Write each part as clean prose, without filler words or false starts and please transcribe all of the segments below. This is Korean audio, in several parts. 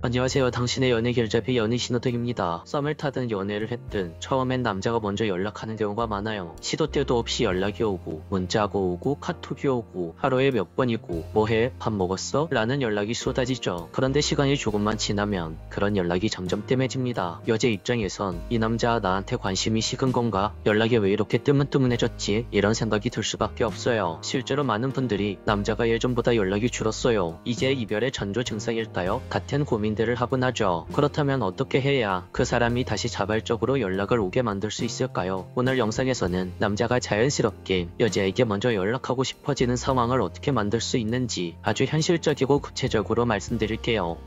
안녕하세요. 당신의 연애 길잡이 연애 신호등입니다. 썸을 타든 연애를 했든 처음엔 남자가 먼저 연락하는 경우가 많아요. 시도 때도 없이 연락이 오고 문자가 오고 카톡이 오고 하루에 몇 번이고 뭐해? 밥 먹었어? 라는 연락이 쏟아지죠. 그런데 시간이 조금만 지나면 그런 연락이 점점 뜸해집니다. 여자 입장에선 이 남자 나한테 관심이 식은 건가? 연락이 왜 이렇게 뜨문뜨문해졌지? 이런 생각이 들 수밖에 없어요. 실제로 많은 분들이 남자가 예전보다 연락이 줄었어요. 이제 이별의 전조 증상일까요? 같은 고민들을 하곤 하죠. 그렇다면 어떻게 해야 그 사람이 다시 자발적으로 연락을 오게 만들 수 있을까요? 오늘 영상에서는 남자가 자연스럽게 여자에게 먼저 연락하고 싶어지는 상황을 어떻게 만들 수 있는지 아주 현실적이고 구체적으로 말씀드릴게요.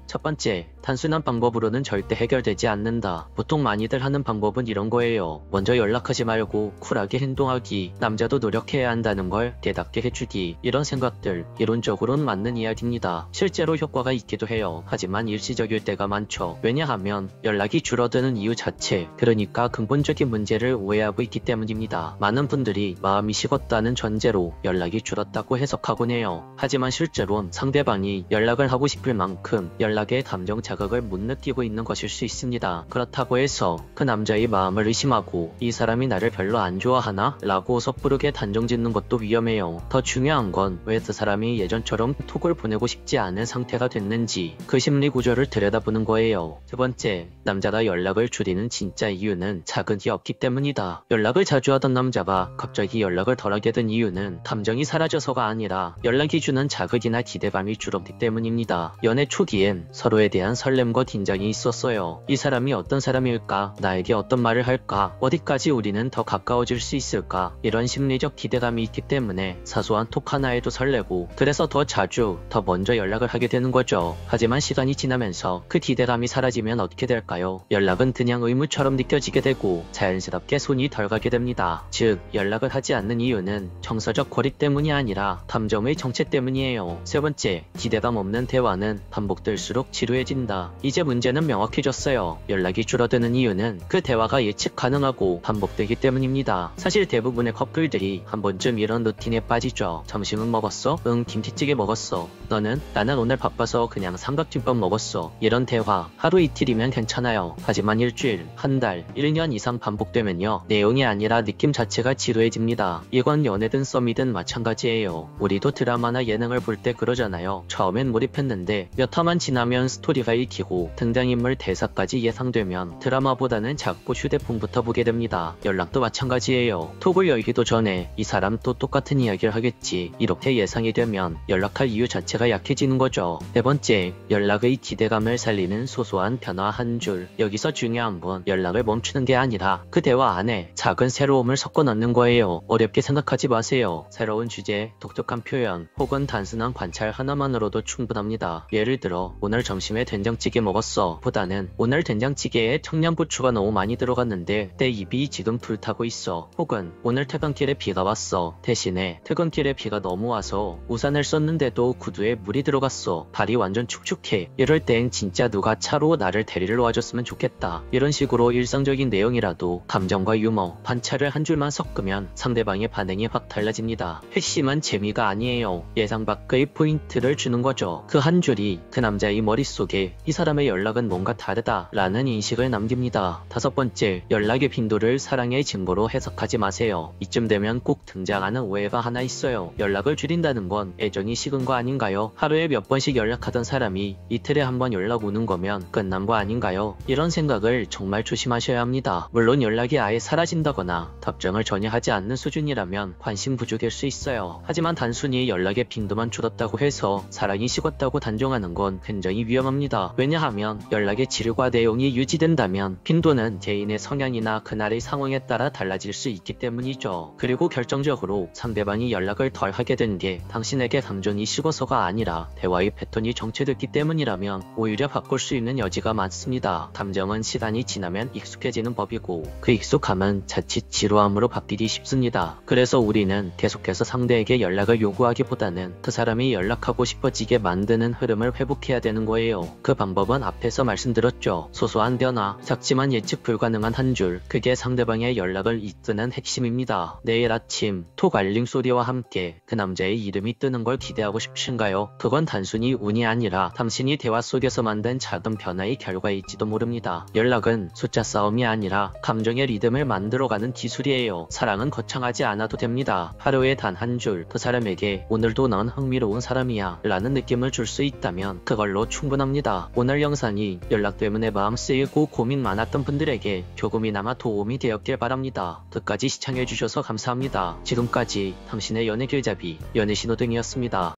첫 번째, 단순한 방법으로는 절대 해결되지 않는다. 보통 많이들 하는 방법은 이런 거예요. 먼저 연락하지 말고 쿨하게 행동하기, 남자도 노력해야 한다는 걸 깨닫게 해주기, 이런 생각들 이론적으로는 맞는 이야기입니다. 실제로 효과가 있기도 해요. 하지만 일시적일 때가 많죠. 왜냐하면 연락이 줄어드는 이유 자체, 그러니까 근본적인 문제를 오해하고 있기 때문입니다. 많은 분들이 마음이 식었다는 전제로 연락이 줄었다고 해석하곤 해요. 하지만 실제로는 상대방이 연락을 하고 싶을 만큼 연락에 감정 자극을 못 느끼고 있는 것일 수 있습니다. 그렇다고 해서 그 남자의 마음을 의심하고 이 사람이 나를 별로 안 좋아하나? 라고 섣부르게 단정짓는 것도 위험해요. 더 중요한 건 왜 그 사람이 예전처럼 톡을 보내고 싶지 않은 상태가 됐는지 그 심리 구조를 들여다보는 거예요. 두 번째, 남자가 연락을 줄이는 진짜 이유는 자극이 없기 때문이다. 연락을 자주 하던 남자가 갑자기 연락을 덜하게 된 이유는 감정이 사라져서가 아니라 연락이 주는 자극이나 기대감이 줄었기 때문입니다. 연애 초기엔 서로에 대한 설렘과 긴장이 있었어요. 이 사람이 어떤 사람일까? 나에게 어떤 말을 할까? 어디까지 우리는 더 가까워질 수 있을까? 이런 심리적 기대감이 있기 때문에 사소한 톡 하나에도 설레고 그래서 더 자주, 더 먼저 연락을 하게 되는 거죠. 하지만 시간이 지나면서 그 기대감이 사라지면 어떻게 될까요? 연락은 그냥 의무처럼 느껴지게 되고 자연스럽게 손이 덜 가게 됩니다. 즉, 연락을 하지 않는 이유는 정서적 고립 때문이 아니라 감정의 정체 때문이에요. 세 번째, 기대감 없는 대화는 반복될수록 지루해진다. 이제 문제는 명확해졌어요. 연락이 줄어드는 이유는 그 대화가 예측 가능하고 반복되기 때문입니다. 사실 대부분의 커플들이 한 번쯤 이런 루틴에 빠지죠. 점심은 먹었어? 응, 김치찌개 먹었어. 너는? 나는 오늘 바빠서 그냥 삼각김밥 먹었어. 이런 대화 하루 이틀이면 괜찮아요. 하지만 일주일, 한 달, 1년 이상 반복되면요, 내용이 아니라 느낌 자체가 지루해집니다. 이건 연애든 썸이든 마찬가지예요. 우리도 드라마나 예능을 볼 때 그러잖아요. 처음엔 몰입했는데 몇 화만 지나면 스토리가 익히고 등장인물 대사까지 예상되면 드라마보다는 자꾸 휴대폰부터 보게 됩니다. 연락도 마찬가지예요. 톡을 열기도 전에 이 사람 또 똑같은 이야기를 하겠지, 이렇게 예상이 되면 연락할 이유 자체가 약해지는 거죠. 네 번째, 연락의 기대감을 살리는 소소한 변화 한 줄. 여기서 중요한 건 연락을 멈추는 게 아니라 그 대화 안에 작은 새로움을 섞어 넣는 거예요. 어렵게 생각하지 마세요. 새로운 주제, 독특한 표현, 혹은 단순한 관찰 하나만으로도 충분합니다. 예를 들어, 오늘 점심에 된장찌개 먹었어 보다는 오늘 된장찌개에 청양고추가 너무 많이 들어갔는데 내 입이 지금 불타고 있어. 혹은 오늘 퇴근길에 비가 왔어 대신에 퇴근길에 비가 너무 와서 우산을 썼는데도 구두에 물이 들어갔어. 발이 완전 축축해. 이럴 땐 진짜 누가 차로 나를 데리러 와줬으면 좋겠다. 이런 식으로 일상적인 내용이라도 감정과 유머, 관찰을 한 줄만 섞으면 상대방의 반응이 확 달라집니다. 핵심은 재미가 아니에요. 예상 밖의 포인트를 주는 거죠. 그 한 줄이 그 남자의 머릿속에 이 사람의 연락은 뭔가 다르다 라는 인식을 남깁니다. 다섯 번째, 연락의 빈도를 사랑의 증거로 해석하지 마세요. 이쯤 되면 꼭 등장하는 오해가 하나 있어요. 연락을 줄인다는 건 애정이 식은 거 아닌가요? 하루에 몇 번씩 연락하던 사람이 이틀에 한 번 연락 오는 거면 끝난 거 아닌가요? 이런 생각을 정말 조심하셔야 합니다. 물론 연락이 아예 사라진다거나 답장을 전혀 하지 않는 수준이라면 관심 부족일 수 있어요. 하지만 단순히 연락의 빈도만 줄었다고 해서 사랑이 식었다고 단정하는 건 굉장히 위험합니다. 왜냐하면 연락의 질과 내용이 유지된다면 빈도는 개인의 성향이나 그날의 상황에 따라 달라질 수 있기 때문이죠. 그리고 결정적으로 상대방이 연락을 덜 하게 된 게 당신에게 감정이 식어서가 아니라 대화의 패턴이 정체됐기 때문이라면 오히려 바꿀 수 있는 여지가 많습니다. 감정은 시간이 지나면 익숙해지는 법이고 그 익숙함은 자칫 지루함으로 바뀌기 쉽습니다. 그래서 우리는 계속해서 상대에게 연락을 요구하기보다는 그 사람이 연락하고 싶어지게 만드는 흐름을 회복해야 되는 거예요. 그 그 방법은 앞에서 말씀드렸죠. 소소한 변화, 작지만 예측 불가능한 한 줄, 그게 상대방의 연락을 이끄는 핵심입니다. 내일 아침 톡 알림 소리와 함께 그 남자의 이름이 뜨는 걸 기대하고 싶으신가요? 그건 단순히 운이 아니라 당신이 대화 속에서 만든 작은 변화의 결과일지도 모릅니다. 연락은 숫자 싸움이 아니라 감정의 리듬을 만들어가는 기술이에요. 사랑은 거창하지 않아도 됩니다. 하루에 단 한 줄, 그 사람에게 오늘도 넌 흥미로운 사람이야 라는 느낌을 줄 수 있다면 그걸로 충분합니다. 오늘 영상이 연락 때문에 마음 쓰이고 고민 많았던 분들에게 조금이나마 도움이 되었길 바랍니다. 끝까지 시청해주셔서 감사합니다. 지금까지 당신의 연애 길잡이 연애신호등이었습니다.